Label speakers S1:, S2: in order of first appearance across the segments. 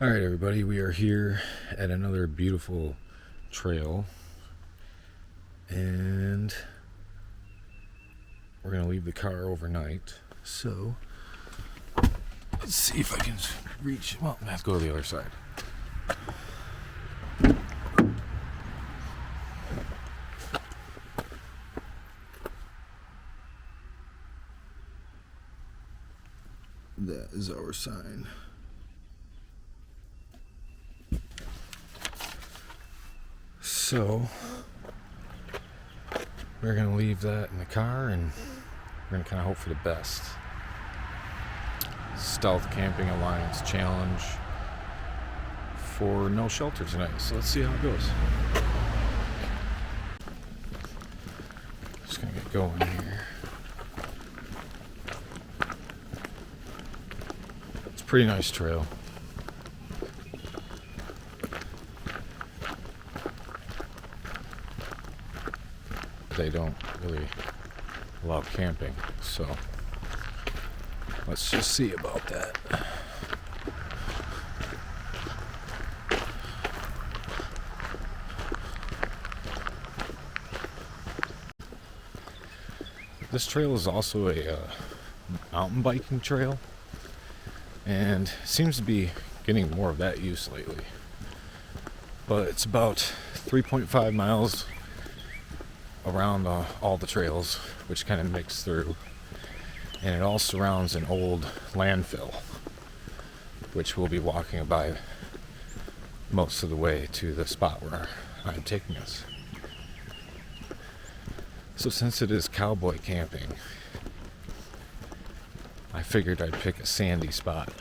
S1: All right, everybody, we are here at another beautiful trail, and we're gonna leave the car overnight. So let's see if I can reach. Well, I have to go to the other side. That is our sign. So we're gonna leave that in the car, and we're gonna kind of hope for the best. Stealth Camping Alliance challenge for no shelter tonight. So let's see how it goes. Just gonna get going here. It's a pretty nice trail. They don't really allow camping, so let's just see about that. This trail is also a mountain biking trail, and seems to be getting more of that use lately. But it's about 3.5 miles around all the trails, which kind of mix through, and it all surrounds an old landfill, which we'll be walking by most of the way to the spot where I'm taking us. So since it is cowboy camping, I figured I'd pick a sandy spot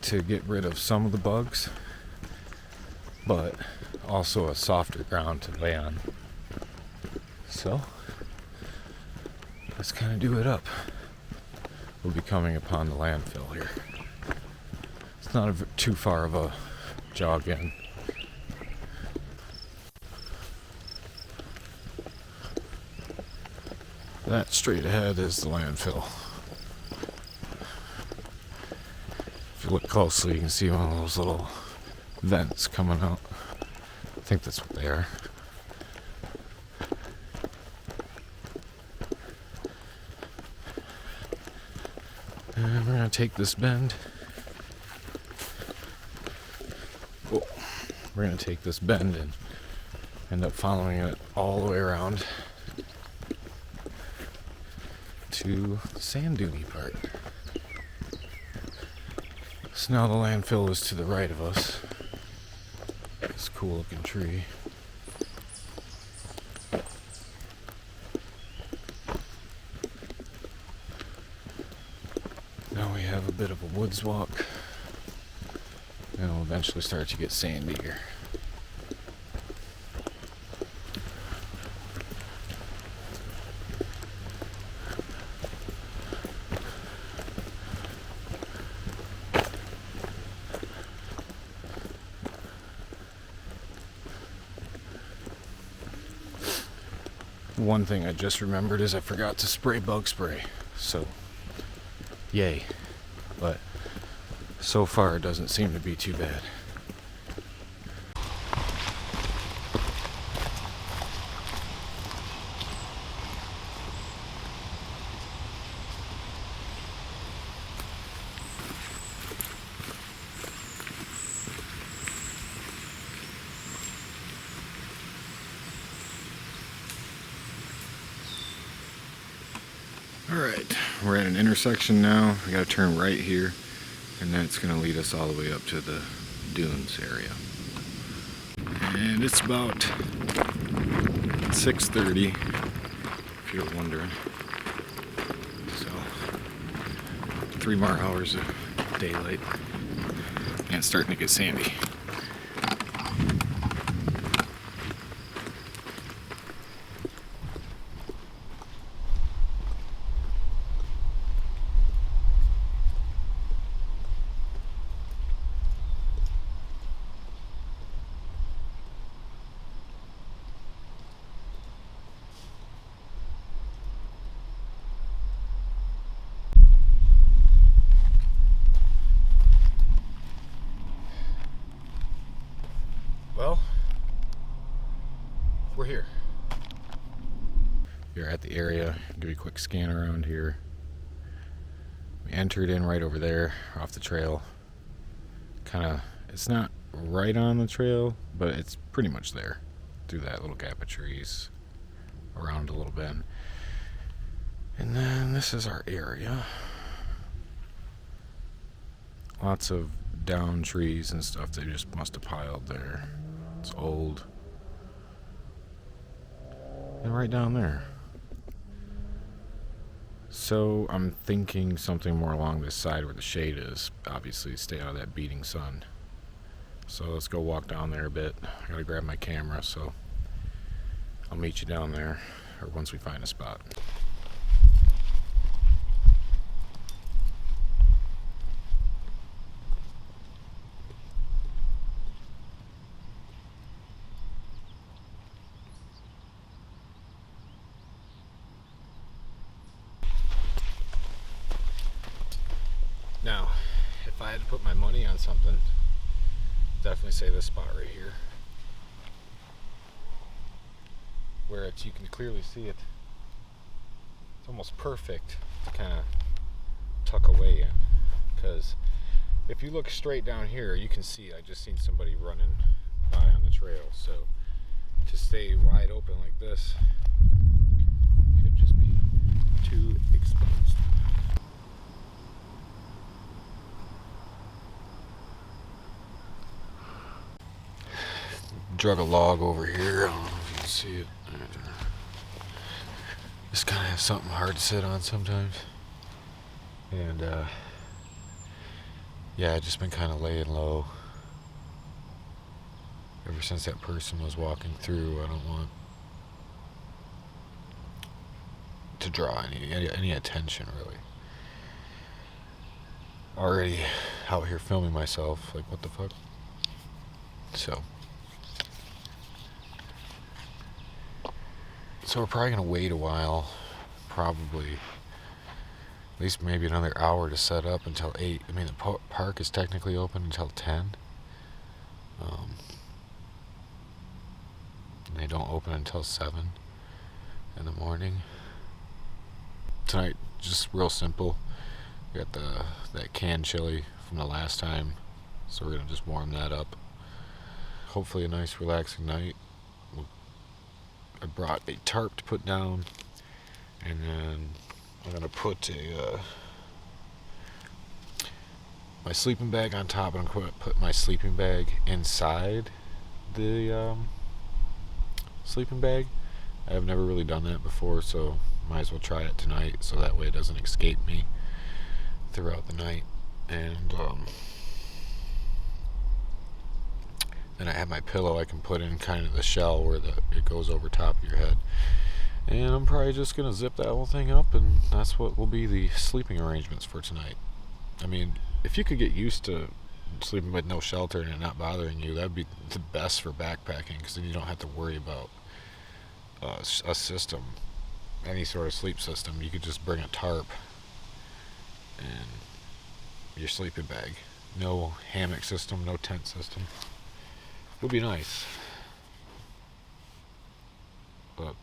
S1: to get rid of some of the bugs, but also a softer ground to lay on. So let's kind of do it up. We'll be coming upon the landfill here. It's not too far of a jog in. That straight ahead is the landfill. If you look closely, you can see one of those little vents coming out. I think that's what they are. And we're going to take this bend. Oh, we're going to take this bend and end up following it all the way around to the sand dune part. So now the landfill is to the right of us. This cool looking tree. Now we have a bit of a woods walk, and we'll eventually start to get sandier. One thing I just remembered is I forgot to spray bug spray, so yay. But so far it doesn't seem to be too bad. Alright, we're at an intersection now. We gotta turn right here, and then it's gonna lead us all the way up to the dunes area. And it's about 6:30, if you're wondering. So 3 more hours of daylight, and it's starting to get sandy. got the area. Give you a quick scan around here. We entered in right over there off the trail. It's not right on the trail, but it's pretty much there through that little gap of trees, around a little bend. And then this is our area. Lots of down trees and stuff they just must have piled there. It's old. And right down there. So I'm thinking something more along this side where the shade is. Obviously stay out of that beating sun. So let's go walk down there a bit. I gotta grab my camera, so I'll meet you down there, or once we find a spot. Now, if I had to put my money on something, definitely say this spot right here, where you can clearly see it. It's almost perfect to kind of tuck away in, because if you look straight down here, you can see I just seen somebody running by on the trail. So to stay wide open like this could just be too exposed. Drug a log over here. I don't know if you can see it. Just kind of have something hard to sit on sometimes. And yeah, I've just been kind of laying low ever since that person was walking through. I don't want to draw any attention, really. Already out here filming myself, like what the fuck. So we're probably gonna wait a while, probably at least maybe another hour to set up until 8. I mean, the park is technically open until 10. And they don't open until 7 in the morning. Tonight, just real simple. We got that canned chili from the last time, so we're gonna just warm that up. Hopefully a nice relaxing night. I brought a tarp to put down, and then I'm gonna put my sleeping bag on top, and I'm gonna put my sleeping bag inside the sleeping bag. I've never really done that before, so might as well try it tonight, so that way it doesn't escape me throughout the night. And then I have my pillow I can put in kind of the shell where it goes over top of your head. And I'm probably just going to zip that whole thing up, and that's what will be the sleeping arrangements for tonight. I mean, if you could get used to sleeping with no shelter and it not bothering you, that'd be the best for backpacking, because then you don't have to worry about a system, any sort of sleep system. You could just bring a tarp and your sleeping bag. No hammock system, no tent system. It would be nice, but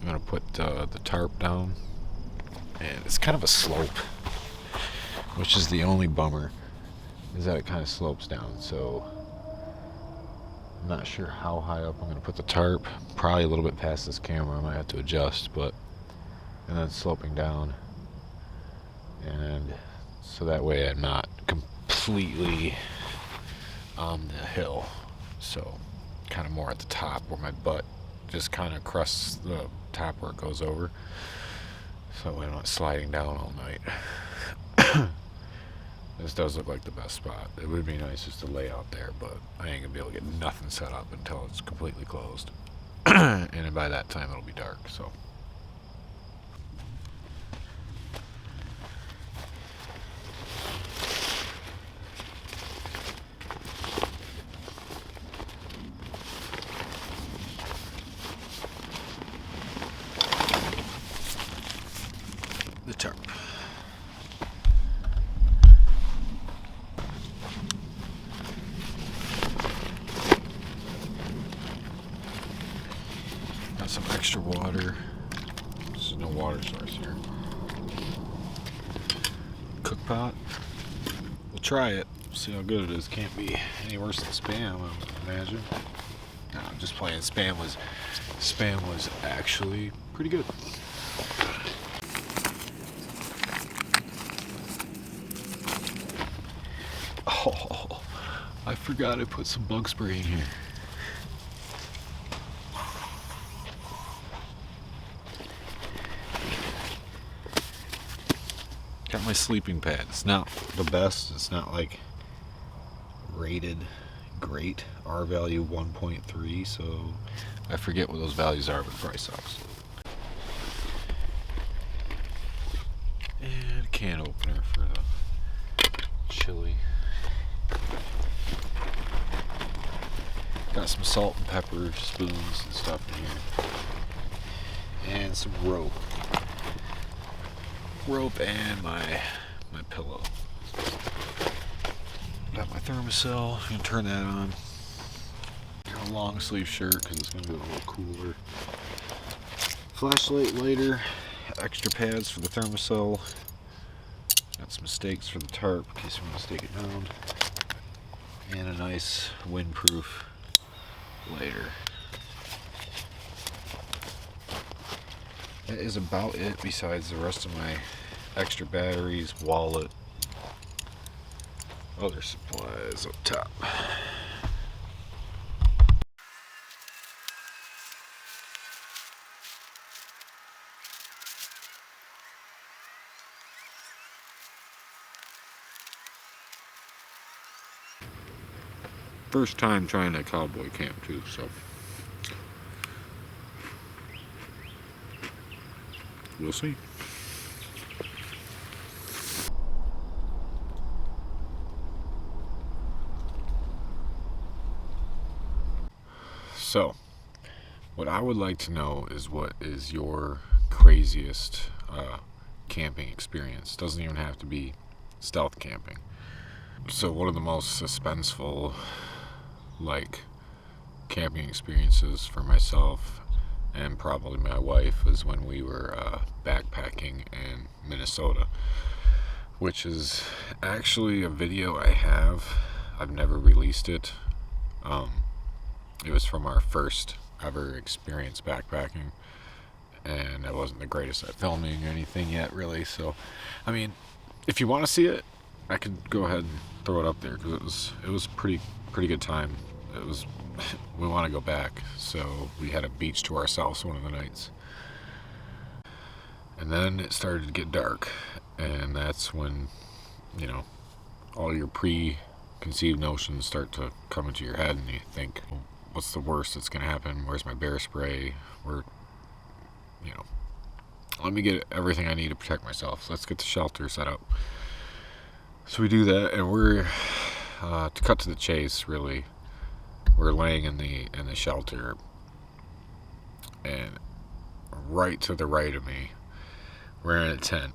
S1: I'm gonna put the tarp down, and it's kind of a slope, which is the only bummer, is that it kind of slopes down. So I'm not sure how high up I'm gonna put the tarp. Probably a little bit past this camera. I might have to adjust, and then sloping down, and so that way I'm not completely on the hill. So kind of more at the top where my butt just kind of crusts the top where it goes over, so I'm not sliding down all night. This does look like the best spot. It would be nice just to lay out there, but I ain't gonna be able to get nothing set up until it's completely closed. And by that time it'll be dark. So extra water. There's no water source here. Cook pot. We'll try it. See how good it is. Can't be any worse than Spam, I would imagine. No, I'm just playing. Spam was actually pretty good. Oh, I forgot I put some bug spray in here. Got my sleeping pad. It's not the best. It's not like rated great. R value 1.3, so I forget what those values are, but the price sucks. And a can opener for the chili. Got some salt and pepper spoons and stuff in here. And some rope. And my pillow. Got my thermosol. I'm gonna turn that on. Got a long sleeve shirt because it's gonna be a little cooler. Flashlight, lighter, extra pads for the thermosol. Got some stakes for the tarp in case we want to stake it down. And a nice windproof lighter. That is about it besides the rest of my extra batteries, wallet, other supplies up top. First time trying a cowboy camp too, so we'll see. So, what I would like to know is what is your craziest camping experience. Doesn't even have to be stealth camping. So one of the most suspenseful camping experiences for myself and probably my wife was when we were backpacking in Minnesota, which is actually a video I have. I've never released it. It was from our first ever experience backpacking, and I wasn't the greatest at filming or anything yet, really. So, I mean, if you want to see it, I could go ahead and throw it up there because it was pretty good time. It was. We want to go back, so we had a beach to ourselves one of the nights, and then it started to get dark, and that's when all your preconceived notions start to come into your head, and you think, well, what's the worst that's going to happen? Where's my bear spray? Let me get everything I need to protect myself. So let's get the shelter set up. So we do that, and we're to cut to the chase. Really, we're laying in the shelter, and right to the right of me, we're in a tent.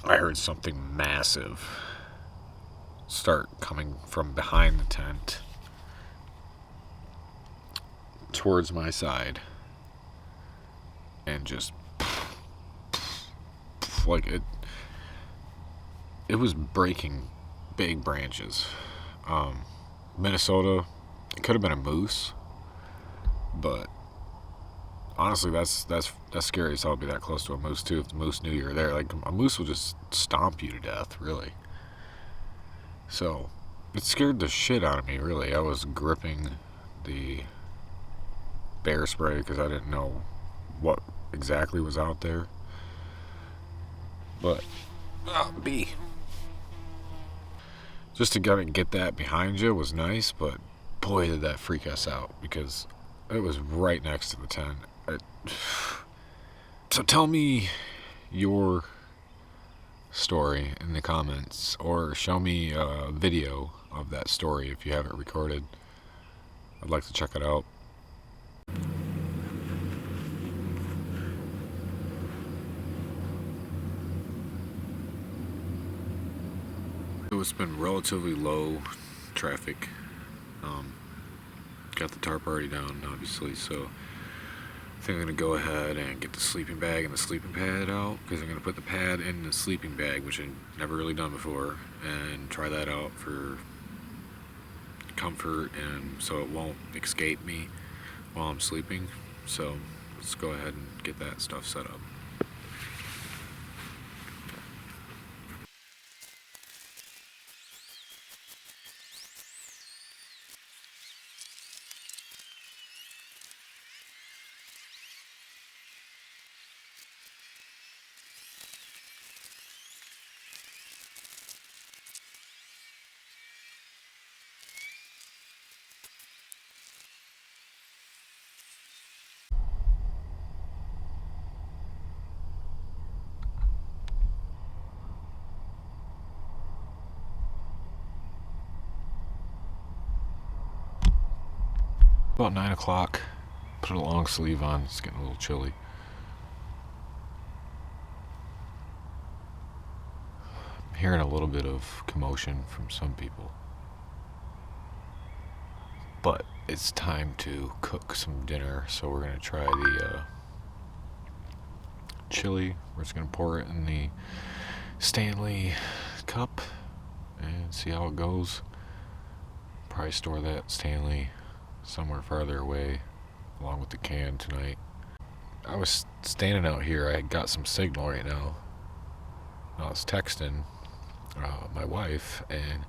S1: I heard something massive start coming from behind the tent towards my side, and just it was breaking big branches. Minnesota, it could have been a moose, but honestly, that's scary as hell to be that close to a moose too. If the moose knew you were there, a moose will just stomp you to death, really. So it scared the shit out of me, really. I was gripping the bear spray because I didn't know what exactly was out there. But just to get that behind you was nice, but boy, did that freak us out because it was right next to the tent. So tell me your story in the comments, or show me a video of that story if you have it recorded. I'd like to check it out. It's been relatively low traffic got the tarp already down, obviously, so I think I'm going to go ahead and get the sleeping bag and the sleeping pad out, because I'm going to put the pad in the sleeping bag, which I've never really done before, and try that out for comfort and so it won't escape me while I'm sleeping. So let's go ahead and get that stuff set up. About 9 o'clock, put a long sleeve on, it's getting a little chilly. I'm hearing a little bit of commotion from some people. But it's time to cook some dinner, so we're going to try the chili. We're just going to pour it in the Stanley cup and see how it goes. Probably store that Stanley somewhere farther away along with the can tonight. I was standing out here, I got some signal right now. I was texting my wife and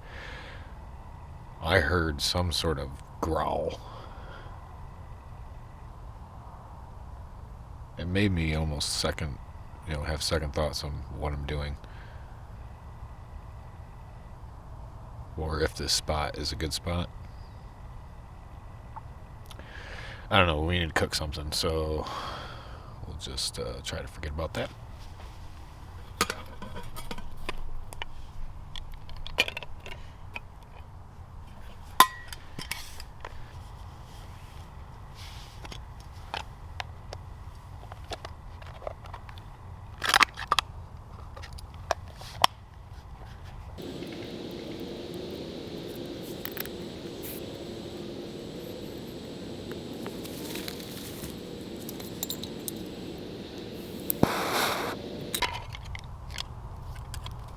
S1: I heard some sort of growl. It made me almost have second thoughts on what I'm doing, or if this spot is a good spot. I don't know, we need to cook something, so we'll just try to forget about that.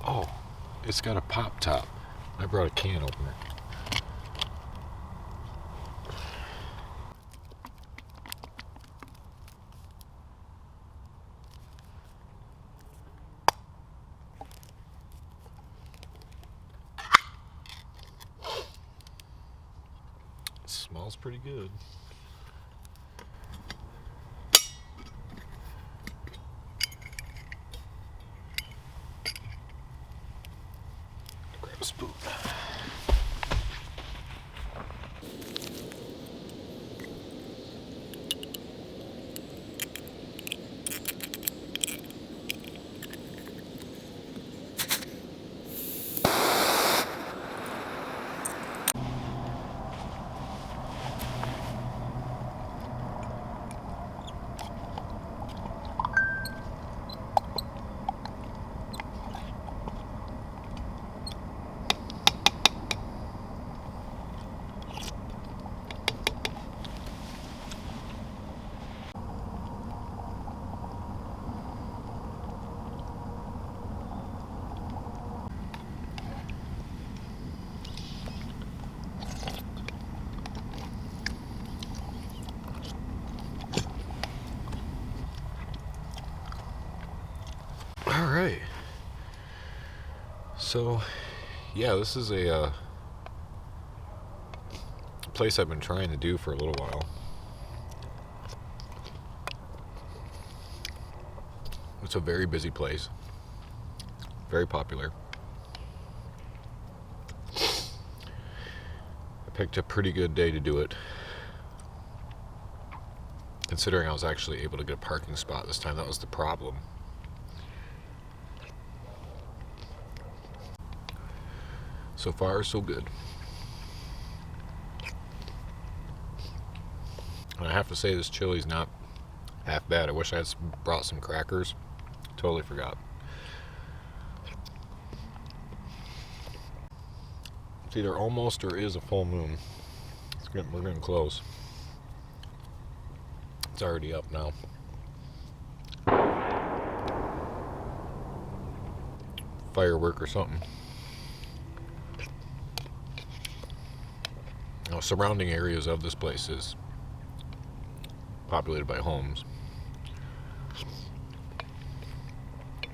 S1: Oh, it's got a pop top. I brought a can opener. It smells pretty good. Grab a spoon. Alright, so yeah, this is a place I've been trying to do for a little while. It's a very busy place, very popular. I picked a pretty good day to do it, considering I was actually able to get a parking spot this time. That was the problem. So far, so good. And I have to say, this chili's not half bad. I wish I had brought some crackers. Totally forgot. It's either almost or is a full moon. We're getting close. It's already up now. Firework or something. Now, surrounding areas of this place is populated by homes.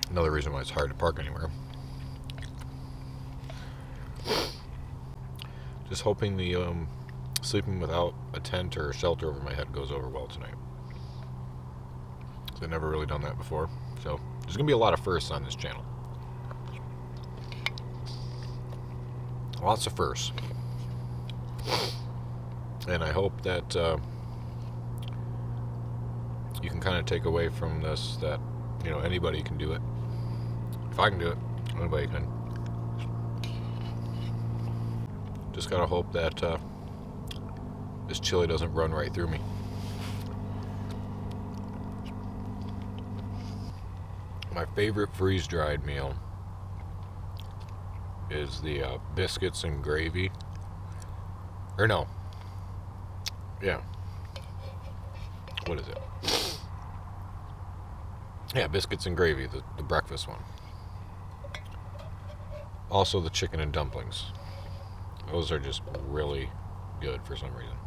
S1: Another reason why it's hard to park anywhere. Just hoping the sleeping without a tent or a shelter over my head goes over well tonight. I've never really done that before, so there's gonna be a lot of firsts on this channel. Lots of firsts, and I hope that you can kind of take away from this that, you know, anybody can do it. If I can do it, anybody can. Just gotta hope that this chili doesn't run right through me. My favorite freeze-dried meal is the biscuits and gravy. Or no. Yeah. What is it? Yeah, biscuits and gravy, the breakfast one. Also the chicken and dumplings. Those are just really good for some reason.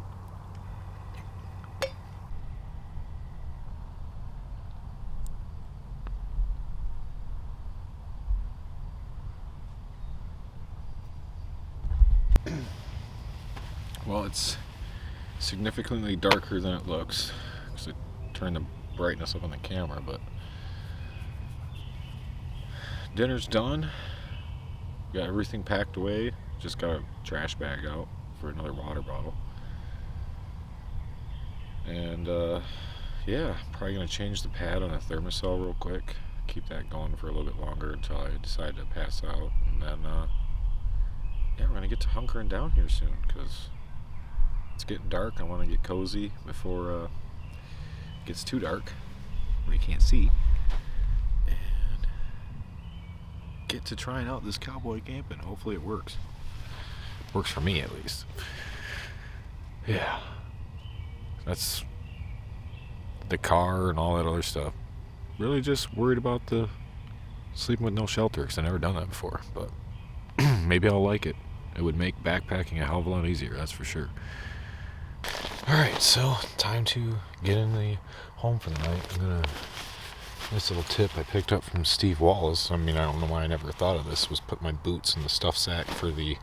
S1: Well, it's significantly darker than it looks because I turned the brightness up on the camera, but dinner's done. Got everything packed away. Just got a trash bag out for another water bottle. And yeah, probably gonna change the pad on a thermosol real quick. Keep that going for a little bit longer until I decide to pass out. And then yeah, we're gonna get to hunkering down here soon because it's getting dark. I want to get cozy before it gets too dark where you can't see, and get to trying out this cowboy camping. Hopefully it works. Works for me, at least. Yeah. That's the car and all that other stuff. Really just worried about the sleeping with no shelter because I've never done that before. But maybe I'll like it. It would make backpacking a hell of a lot easier, that's for sure. Alright, so time to get in the home for the night. This little tip I picked up from Steve Wallace. I mean, I don't know why I never thought of this, was put my boots in the stuff sack for the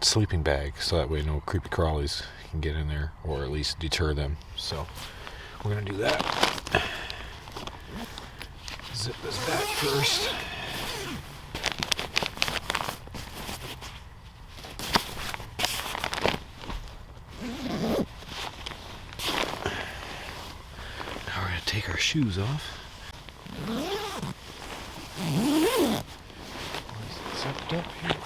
S1: sleeping bag, so that way no creepy crawlies can get in there, or at least deter them. So we're gonna do that. Zip this back first. Now we're gonna take our shoes off. Zipped up here.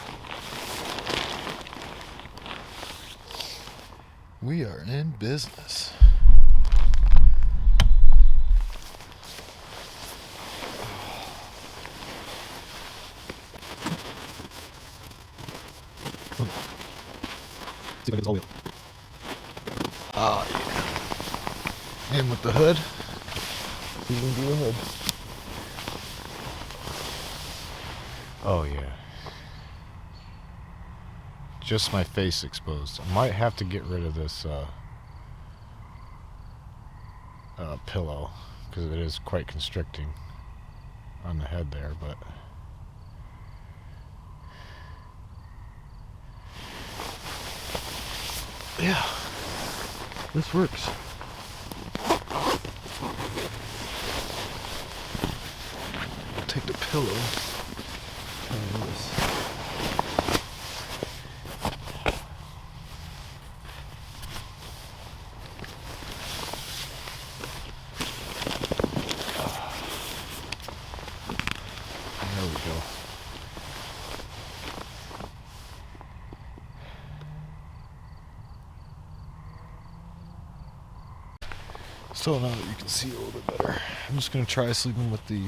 S1: We are in business. See if I get this all wheel. Ah, yeah. In with the hood. Even do the hood. Oh, yeah. Just my face exposed. I might have to get rid of this pillow because it is quite constricting on the head there, but yeah, this works. I'll take the pillow. Try this. There we go. So now that you can see a little bit better, I'm just going to try sleeping with the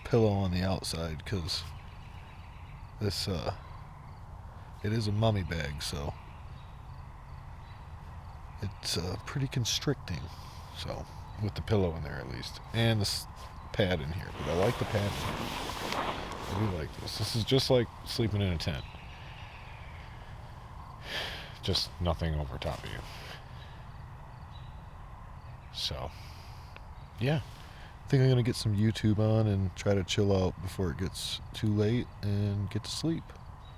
S1: pillow on the outside because this
S2: it is a mummy bag, so it's pretty constricting. So, with the pillow in there at least, and this pad in here. But I like the pad. I do like this. This is just like sleeping in a tent. Just nothing over top of you. So, yeah. I think I'm going to get some YouTube on and try to chill out before it gets too late and get to sleep.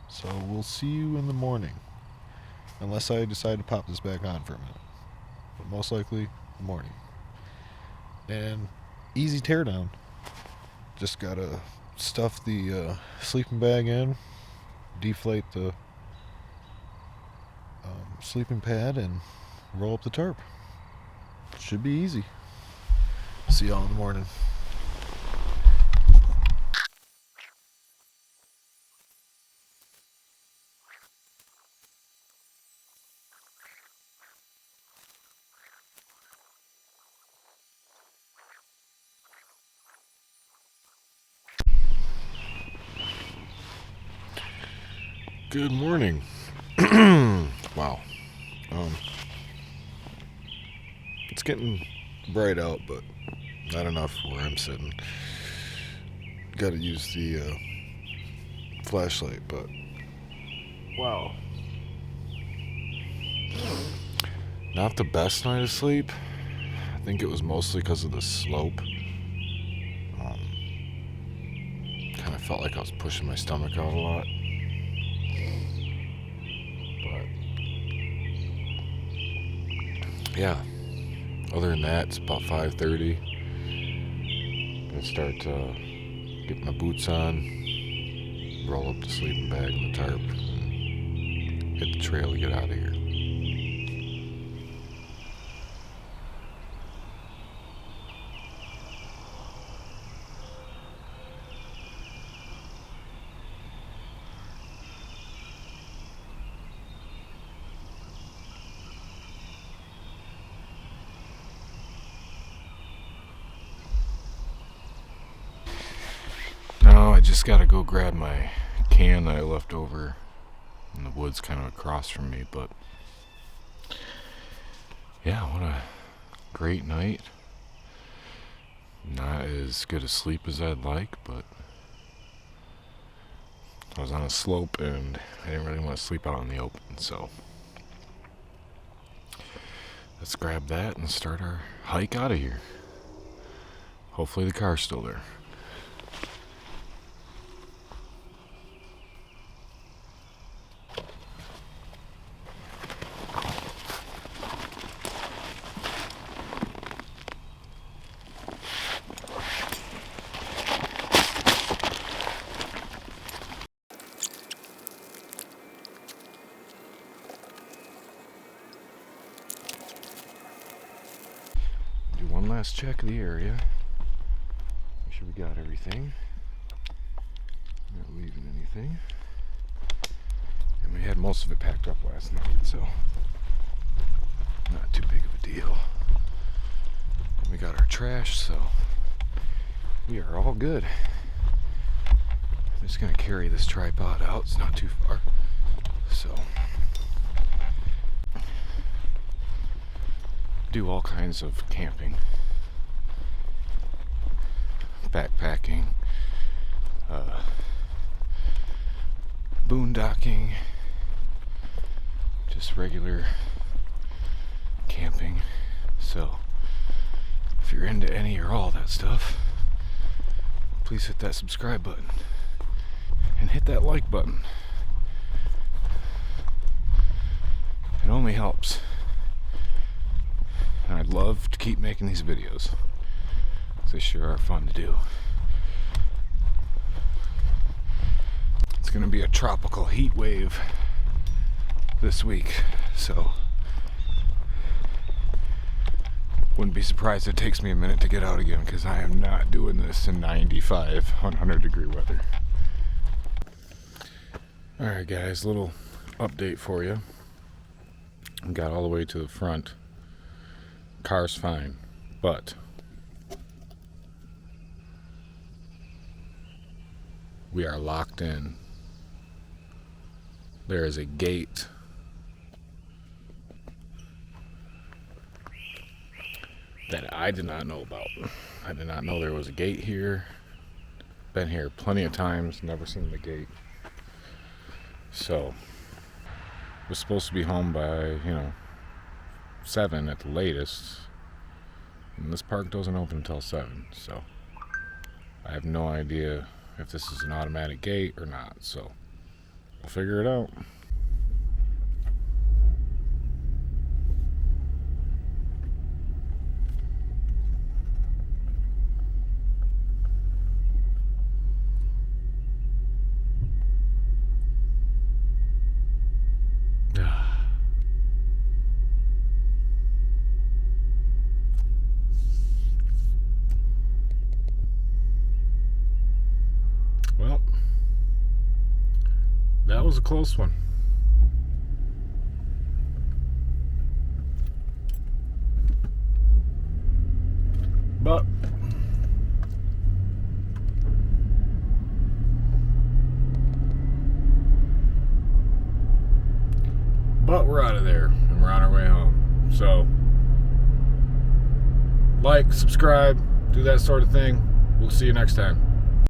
S2: So, we'll see you in the morning. Unless I decide to pop this back on for a minute. But most likely, the morning. And easy teardown. Just gotta stuff the sleeping bag in, deflate the sleeping pad, and roll up the tarp. Should be easy. See y'all in the morning. Good morning. Wow. It's getting bright out, but not enough where I'm sitting. Gotta use the flashlight, but wow. Not the best night of sleep. I think it was mostly because of the slope. Kind of felt like I was pushing my stomach out a lot. But yeah, other than that, it's about 5:30. Gonna start getting my boots on, roll up the sleeping bag and the tarp, and hit the trail to get out of here. Now I just gotta go grab my can that I left over in the woods kind of across from me, but yeah, what a great night. Not as good a sleep as I'd like, but I was on a slope and I didn't really want to sleep out in the open, so let's grab that and start our hike out of here. Hopefully the car's still there. One last check of the area. Make sure we got everything. Not leaving anything. And we had most of it packed up last night, so not too big of a deal. And we got our trash, so we are all good. I'm just gonna carry this tripod out. It's not too far. So do all kinds of camping, backpacking, boondocking, just regular camping. So if you're into any or all that stuff, please hit that subscribe button and hit that like button. It only helps. And I'd love to keep making these videos. They sure are fun to do. It's gonna be a tropical heat wave this week, so wouldn't be surprised if it takes me a minute to get out again, because I am not doing this in 95, 100 degree weather. Alright guys, little update for you. Got all the way to the front. Car's fine, but we are locked in.
S1: there is a gate that I did not know about. I did not know there was a gate here. Been here plenty of times, never seen the gate. So, was supposed to be home by, 7 at the latest. And this park doesn't open until 7, so I have no idea if this is an automatic gate or not, so we'll figure it out. Well, that was a close one. But we're out of there and we're on our way home. So, like, subscribe, do that sort of thing. We'll see you next time.